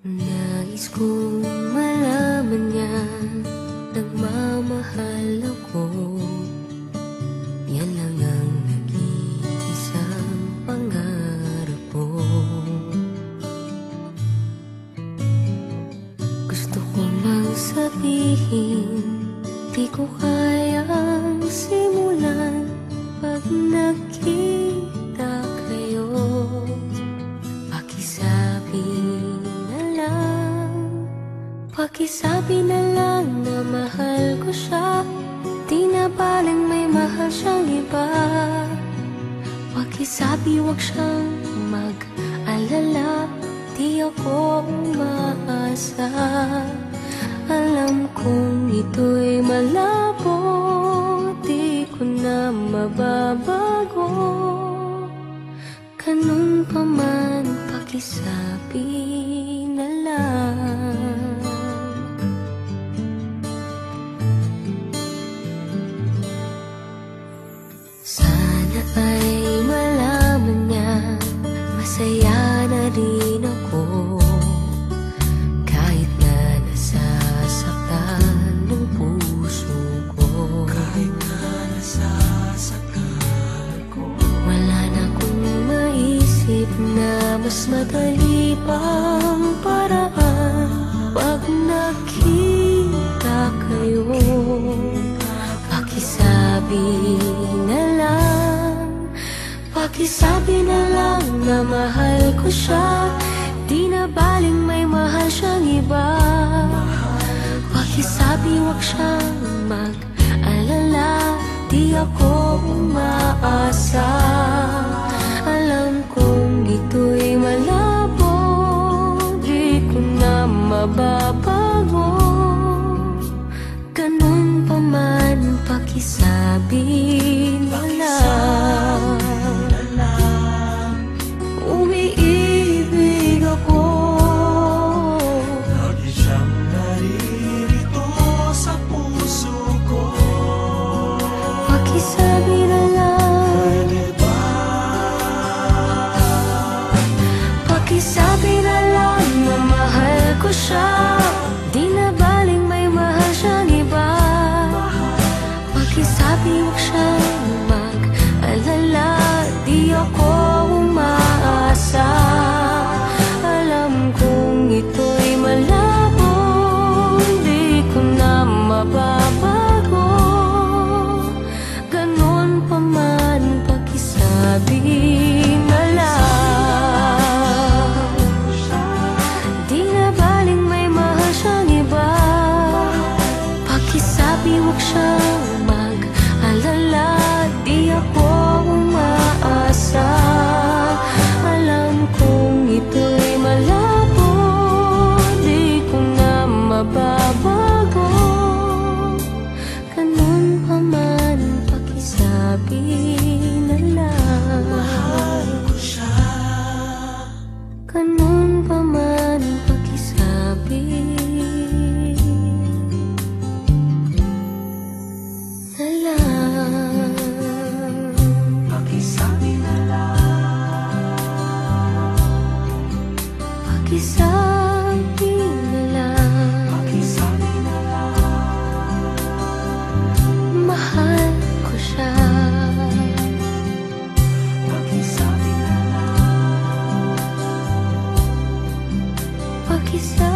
Nais kong malaman niya, nagmamahal ako. Yan lang ang nag-iisang pangarap ko. Gusto ko mang sabihin, di ko kayang simulan pag nakita kayo. Pakisabi na lang na mahal ko siya, di na baling may mahal siyang iba. Pakisabi wag siyang mag-alala, di ako umaasa. Alam kong ito'y malabo, di ko na mababago. Ganun pa man, pakisabi na lang. Sana ay malaman niya, masaya na rin ako. Kahit na nasasaktan ng puso ko, kahit na nasasaktan ko, wala na akong maisip na mas madali pang paraan. Pag nakita kayo, pakisabi na lang, pakisabi na lang na mahal ko siya, di na baling may mahal siyang iba. Pakisabi wag siyang mag-alala, di ako umaasa. Alam kong ito'y malabo, di ko na mababago. Ganun pa man, pakisabi na lang. Umiibig ako, lagi siyang naririto sa puso ko. pakisabi na lang. Pwede ba? Pakisabi na lang na mahal ko siya, di na baling may mahal siyang iba. Pakisabi wag siyang mag-alala, di ako umaasa. Alam kong ito'y malabo, di ko na mababago. Ganun pa man, pakisabi na lang. Di na baling may mahal siyang iba. Pakisabi wag siyang mag-alala, di ako umaasa. Alam kong ito'y malabo, di ko na mababago. Ganun pa man, pakisabi na lang. Mahal ko siya. Ganun pa man, pakisabi na lang. Pakisabi na lang. Pakisabi na lang. Pakisabi na lang. Mahal ko siya. Pakisabi na lang. Pakisabi